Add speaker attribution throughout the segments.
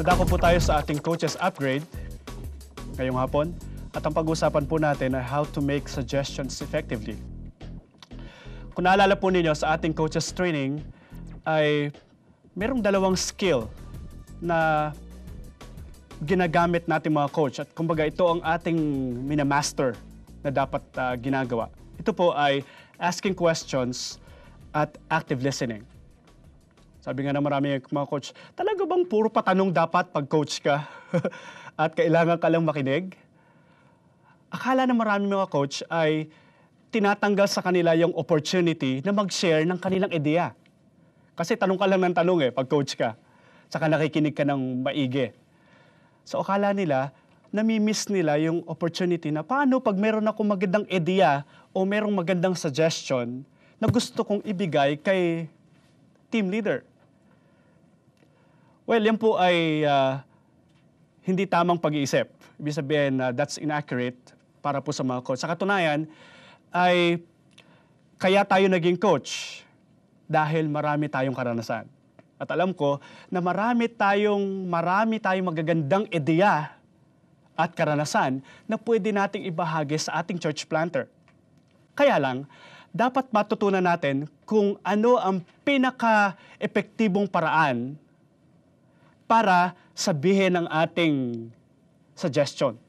Speaker 1: Dadako po tayo sa ating coaches upgrade ngayong hapon at ang pag-usapan po natin ay how to make suggestions effectively. Kung naalala po ninyo sa ating coaches training ay merong dalawang skill na ginagamit natin mga coach at kumbaga ito ang ating minamaster na dapat ginagawa. Ito po ay asking questions at active listening. Sabi nga ng marami mga coach, talaga bang puro patanong dapat pag coach ka at kailangan ka lang makinig? Akala ng marami mga coach ay tinatanggal sa kanila yung opportunity na mag-share ng kanilang ideya. Kasi tanong ka lang ng tanong pag coach ka. Saka nakikinig ka ng maigi. So akala nila, nami-miss nila yung opportunity na paano pag meron akong magandang ideya o merong magandang suggestion na gusto kong ibigay kay team leader. Well, yan po ay hindi tamang pag-iisip. Ibig sabihin, that's inaccurate para po sa mga coach. Sa katunayan, ay kaya tayo naging coach dahil marami tayong karanasan. At alam ko na marami tayong magagandang ideya at karanasan na pwede nating ibahagi sa ating church planter. Kaya lang, dapat matutunan natin kung ano ang pinaka-epektibong paraan para sabihin ang ating suggestion.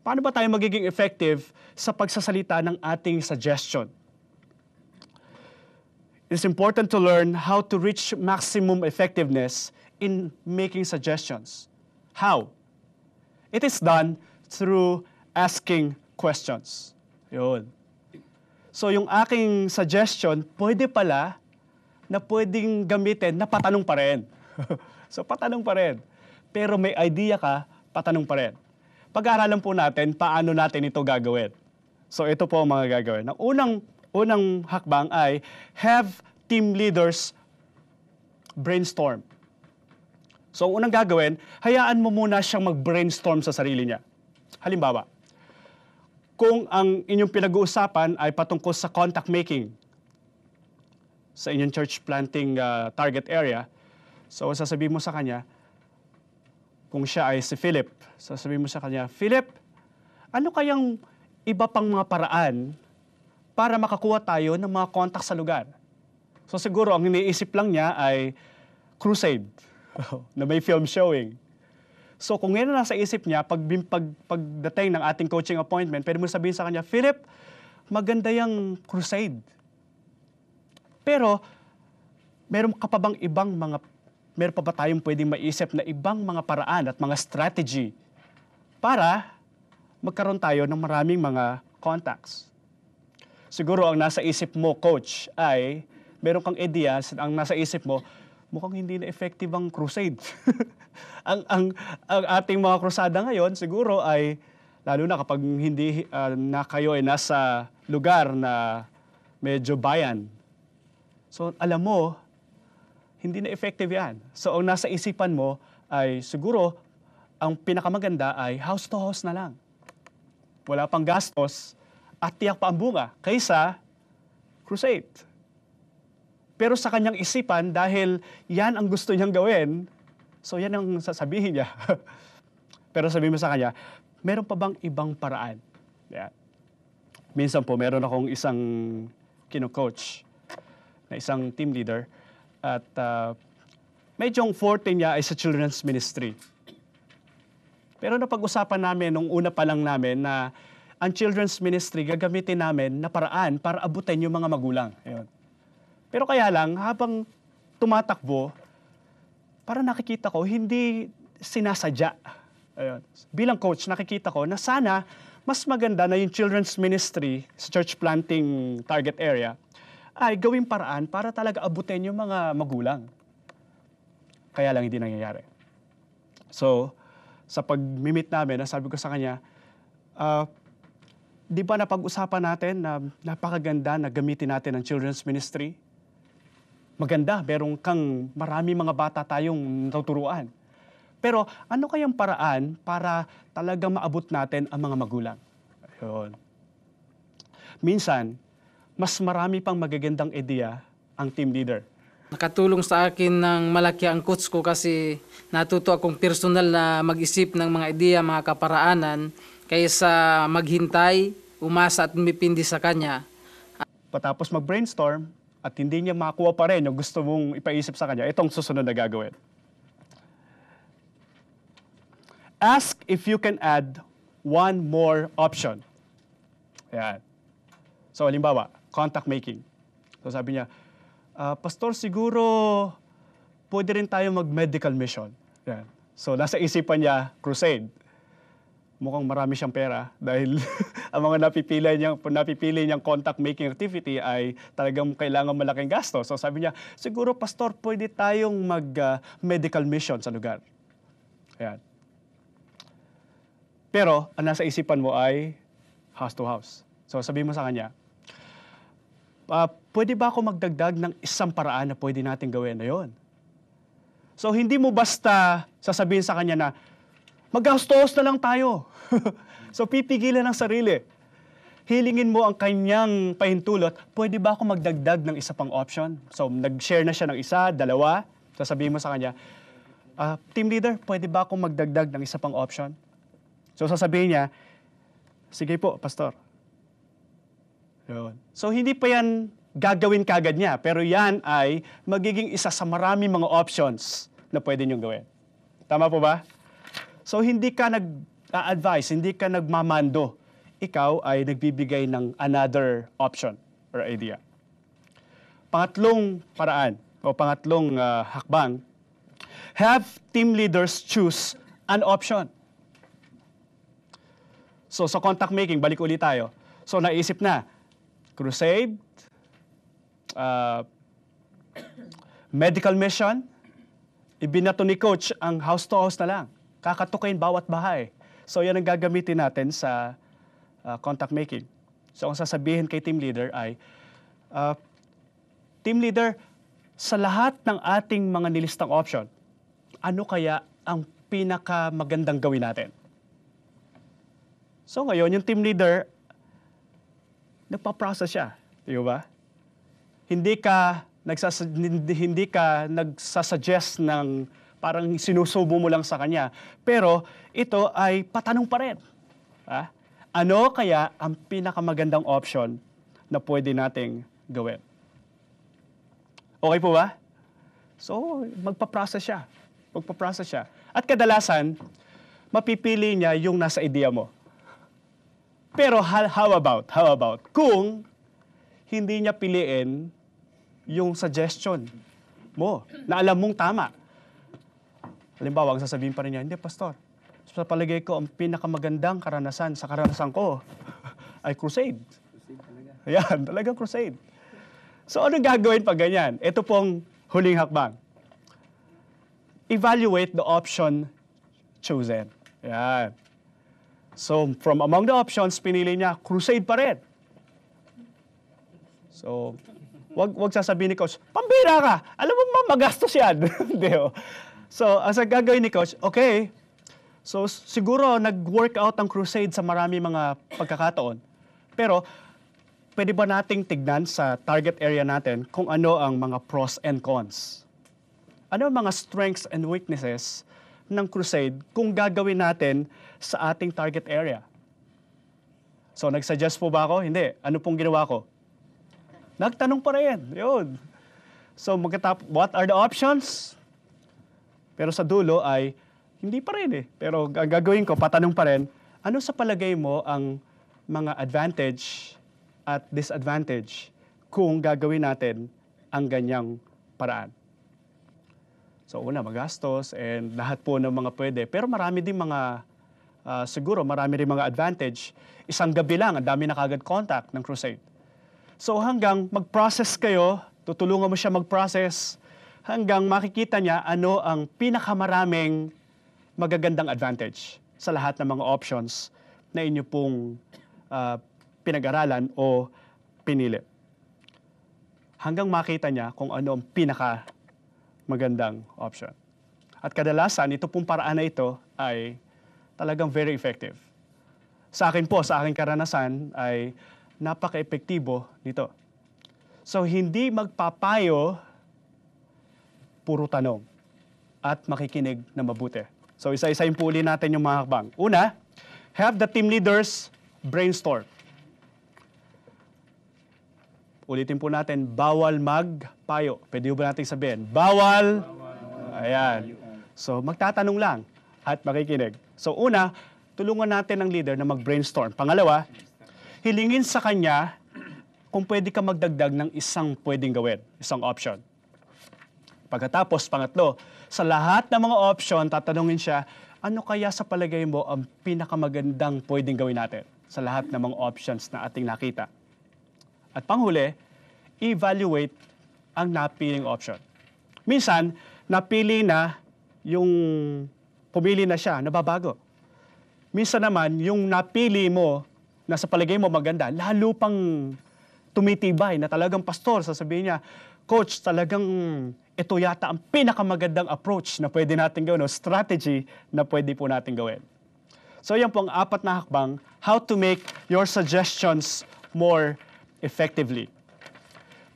Speaker 1: Paano ba tayo magiging effective sa pagsasalita ng ating suggestion? It's important to learn how to reach maximum effectiveness in making suggestions. How? It is done through asking questions. Yun. So yung aking suggestion, pwede pala na pwedeng gamitin na patanong pa rin. So patanong pa rin. Pero may idea ka, patanong pa rin. Pag-aaralan po natin paano natin ito gagawin. So ito po ang mga gagawin. Ang unang hakbang ay have team leaders brainstorm. So ang unang gagawin, hayaan mo muna siyang mag-brainstorm sa sarili niya. Halimbawa, kung ang inyong pinag-uusapan ay patungkol sa contact making sa inyong church planting target area, so sasabihin mo sa kanya, kung siya ay si Philip, sasabihin mo sa kanya, Philip, ano kayang iba pang mga paraan para makakuha tayo ng mga contact sa lugar? So siguro ang iniisip lang niya ay crusade na may film showing. So kung yan nasa isip niya, pagdating ng ating coaching appointment, pwede mo sabihin sa kanya, Philip, maganda yung crusade. Pero, meron pa ba tayong pwedeng maisip na ibang mga paraan at mga strategy para magkaroon tayo ng maraming mga contacts? Siguro ang nasa isip mo, coach, ay meron kang ideas, ang nasa isip mo, mukhang hindi na effective ang crusade. ang ating mga krusada ngayon siguro ay, lalo na kapag hindi na kayo ay nasa lugar na medyo bayan. So alam mo, hindi na effective yan. So ang nasa isipan mo ay siguro, ang pinakamaganda ay house to house na lang. Wala pang gastos at tiyak pa ang bunga kaysa crusade. Pero sa kanyang isipan, dahil yan ang gusto niyang gawin, so yan ang sasabihin niya. Pero sabihin mo sa kanya, meron pa bang ibang paraan? Yan. Minsan po, meron akong isang kino-coach na isang team leader at medyo forte niya ay sa children's ministry. Pero napag-usapan namin nung una pa lang namin na ang children's ministry gagamitin namin na paraan para abutin yung mga magulang. Ayun. Pero kaya lang, habang tumatakbo, para nakikita ko, hindi sinasadya. Ayun. Bilang coach, nakikita ko na sana mas maganda na yung children's ministry sa church planting target area ay gawing paraan para talaga abutin yung mga magulang. Kaya lang hindi nangyayari. So, sa pag-meet namin, sabi ko sa kanya, di ba napag-usapan natin na napakaganda na gamitin natin ang children's ministry? Maganda, merong kang marami mga bata tayong natuturuan. Pero ano kayang paraan para talagang maabot natin ang mga magulang? Ayun. Minsan, mas marami pang magagandang ideya ang team leader.
Speaker 2: Nakatulong sa akin ng malaki ang coach ko kasi natuto akong personal na mag-isip ng mga ideya, mga kaparaanan kaysa maghintay, umasa at umipindi sa kanya.
Speaker 1: Patapos mag-brainstorm at hindi niya makakuha pa rin yung gusto mong ipaisip sa kanya, itong susunod na gagawin. Ask if you can add one more option. Ayan. So, halimbawa, contact making. So, sabi niya, Pastor, siguro pwede rin tayo mag-medical mission. Yan. So, nasa isipan niya, crusade. Mukhang marami siyang pera dahil ang mga napipili niyang contact making activity ay talagang kailangan malaking gasto. So, sabi niya, siguro, Pastor, pwede tayong mag-medical mission sa lugar. Yan. Pero, ang nasa isipan mo ay house to house. So, sabi mo sa kanya, pwede ba ako magdagdag ng isang paraan na pwede natin gawin na yun? So, hindi mo basta sasabihin sa kanya na, mag-house na lang tayo. So, pipigilan ng sarili. Hilingin mo ang kanyang pahintulot, pwede ba ako magdagdag ng isa pang option? So, nag-share na siya ng isa, dalawa. Sasabihin mo sa kanya, team leader, pwede ba ako magdagdag ng isa pang option? So, sasabihin niya, sige po, pastor. Yun. So, hindi pa yan gagawin kagad niya, pero yan ay magiging isa sa marami mga options na pwede niyong gawin. Tama po ba? So, hindi ka nag-advise, hindi ka nagmamando. Ikaw ay nagbibigay ng another option or idea. Pangatlong paraan o pangatlong hakbang, have team leaders choose an option. So, sa contact making, balik ulit tayo. So, naisip na, crusade, medical mission, ibinato ni coach ang house to house na lang. Kakatukain bawat bahay. So, yan ang gagamitin natin sa contact making. So, ang sasabihin kay team leader ay, team leader, sa lahat ng ating mga nilistang option, ano kaya ang pinakamagandang gawin natin? So, ngayon, yung team leader, nagpa-process siya. Di ba? Hindi ka nagsasuggest ng parang sinusubo mo lang sa kanya. Pero ito ay patanong pa rin. Ano kaya ang pinakamagandang option na pwede nating gawin? Okay po ba? So, magpa-process siya. Magpa-process siya. At kadalasan, mapipili niya yung nasa idea mo. Pero how about kung hindi niya piliin yung suggestion mo na alam mong tama? Halimbawa, ang sasabihin pa rin niya, hindi, pastor, sa palagay ko, ang pinakamagandang karanasan sa karanasan ko ay crusade. Crusade talaga. Ayan, talagang crusade. So, anong gagawin pag ganyan? Ito pong huling hakbang. Evaluate the option chosen. Ayan. So, from among the options, pinili niya, crusade pa rin. So, wag sasabihin ni coach, pambira ka! Alam mo, magastos yan. So, ang gagawin ni coach, okay, so siguro nag-work out ang crusade sa marami mga pagkakataon. Pero, pwede ba nating tignan sa target area natin kung ano ang mga pros and cons? Ano ang mga strengths and weaknesses ng crusade kung gagawin natin sa ating target area? So, nag-suggest po ba ako? Hindi. Ano pong ginawa ko? Nagtanong pa rin. Yun. So, what are the options? Pero sa dulo ay, hindi pa rin eh. Pero ang gagawin ko, patanong pa rin, ano sa palagay mo ang mga advantage at disadvantage kung gagawin natin ang ganyang paraan? So, una, magastos and lahat po ng mga pwede. Pero marami din mga, siguro marami rin mga advantage. Isang gabi lang, ang dami na kagad contact ng crusade. So, hanggang mag-process kayo, tutulungan mo siya mag-process, hanggang makikita niya ano ang pinakamaraming magagandang advantage sa lahat ng mga options na inyo pong pinag-aralan o pinili. Hanggang makita niya kung ano ang magandang option. At kadalasan, ito pong paraan na ito ay talagang very effective. Sa akin po, sa aking karanasan, ay napaka-epektibo nito. So, hindi magpapayo puro tanong at makikinig na mabuti. So isa-isahin po ulit natin yung mga hakbang. Una, have the team leaders brainstorm. Ulitin po natin, bawal magpayo. Pwede ba natin sabihin? Bawal. Ayan. So magtatanong lang at makikinig. So una, tulungan natin ang leader na mag-brainstorm. Pangalawa, hilingin sa kanya kung pwede ka magdagdag ng isang pwedeng gawin, isang option. Pagkatapos, pangatlo, sa lahat ng mga option, tatanungin siya, ano kaya sa palagay mo ang pinakamagandang pwedeng gawin natin sa lahat ng mga options na ating nakita? At panghuli, evaluate ang napiling option. Minsan, napili na yung pumili na siya, nababago. Minsan naman, yung napili mo na sa palagay mo maganda, lalo pang tumitibay na talagang pastor, sasabihin niya, Coach, talagang ito yata ang pinakamagandang approach na pwede natin gawin, o strategy na pwede po natin gawin. So yan po ang 4 na hakbang, how to make your suggestions more effectively.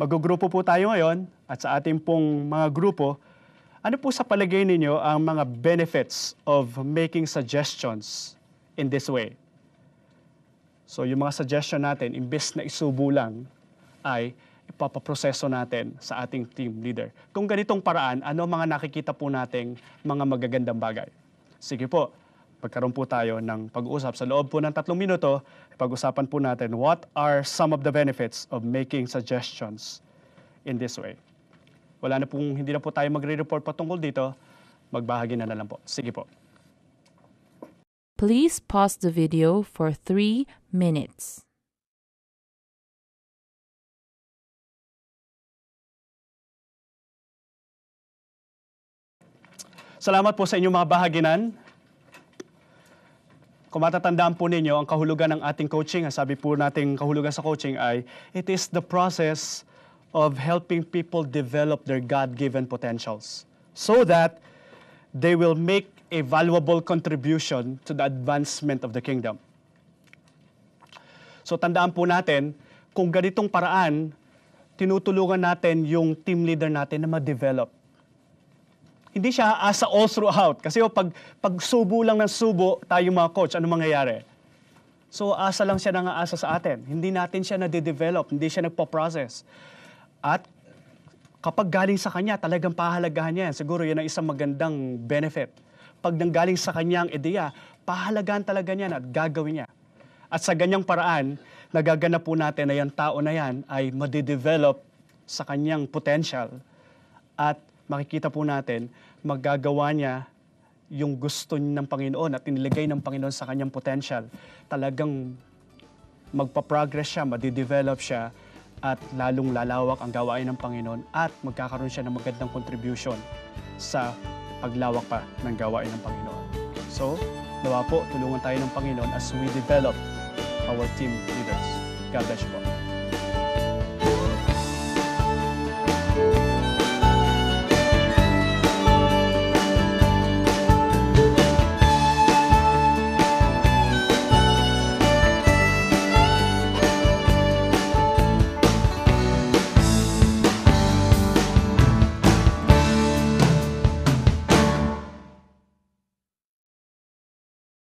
Speaker 1: Magugrupo po tayo ngayon at sa ating pong mga grupo, ano po sa palagay ninyo ang mga benefits of making suggestions in this way? So yung mga suggestion natin, imbes na isubo lang, ay ipapaproseso natin sa ating team leader. Kung ganitong paraan, ano mga nakikita po nating mga magagandang bagay? Sige po, magkaroon po tayo ng pag-uusap. Sa loob po ng 3 minuto, pag-usapan po natin what are some of the benefits of making suggestions in this way. Hindi na po tayo magre-report patungkol dito, magbahagi na lang po. Sige po.
Speaker 3: Please pause the video for 3 minutes.
Speaker 1: Salamat po sa inyong mga bahaginan. Kung matatandaan po ninyo, ang kahulugan ng ating coaching, sabi po nating kahulugan sa coaching ay, it is the process of helping people develop their God-given potentials so that they will make a valuable contribution to the advancement of the kingdom. So tandaan po natin, kung ganitong paraan, tinutulungan natin yung team leader natin na ma-develop. Hindi siya aasa all throughout. Kasi pag subo lang ng subo, tayo mga coach, ano mangyayari? So asa lang siya nangaasa sa atin. Hindi natin siya nade-develop, hindi siya nagpo-process. At kapag galing sa kanya, talagang pahalagahan niya yan. Siguro yan ang isang magandang benefit. Pag nanggaling sa kanya ang ideya, pahalagahan talaga niya at gagawin niya. At sa ganyang paraan, nagaganap po natin na yung tao na yan ay made-develop sa kanyang potential at makikita po natin, magagawa niya yung gusto ng Panginoon at inilagay ng Panginoon sa kanyang potential. Talagang magpa-progress siya, madi-develop siya, at lalong lalawak ang gawain ng Panginoon at magkakaroon siya ng magandang contribution sa paglawak pa ng gawain ng Panginoon. So, nawa po, tulungan tayo ng Panginoon as we develop our team leaders. God bless you po.